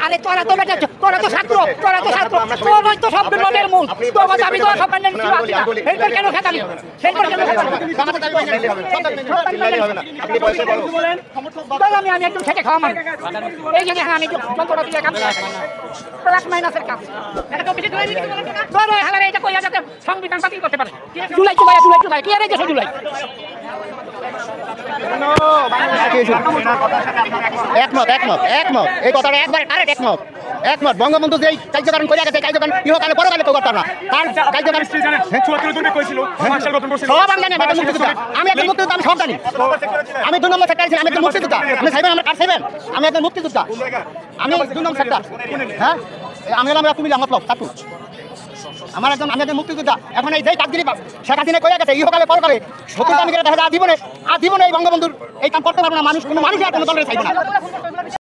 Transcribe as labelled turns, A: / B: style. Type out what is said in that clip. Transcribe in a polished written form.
A: আরে তোরা তো বেটা তোরা তো ছাত্র তোরাই তো সব বিনোদের মূল তোর কথা আমি তো সব মেনে নিচ্ছি হেলপার কেন খাতালি হেলপার কেন খাতালি আমি একটু খেটে খাওয়া মানে এই যে আমি যন্ত্রটা দিয়ে কাজ প্লাস মাইনাসের কাজ এটা তো বেশি ধরে নিতে তোর হালারে এটা কইয়া যাতে সংবিধান বাতিল করতে পারে জুলাই কি আর এই যে জুলাই
B: একমত এই কথাটা একবার কারেক্ট একমত বঙ্গবন্ধু যেই কার্যকরণ করে গেছে কার্যকরণ ইহকালে পরকালে তো করতাম না তার কার্যকরণ সব আমি জানি আমি একজন মুক্তিযোদ্ধা আমি সব জানি আমি 2 নম্বর সেক্টর ছিলাম আমি একজন মুক্তিযোদ্ধা আমি সাইবেন আমার কার্ড সাইবেন আমি একজন মুক্তিযোদ্ধা আমি 2 নম্বর সেক্টর হ্যাঁ আমি হলাম তুমি মতলব ছাত্র আমি একজন মুক্তিযোদ্ধা এখন এই যে কাজগিরি শেখ হাসিনা কয়ে গেছে ইহকালে পরকালে সত্যি আমি দেখা যায় জীবনে এই বঙ্গবন্ধুর এই কাম করতে পারবো না মানুষ কোনো মানুষই আর কোনো দলের চাইবে না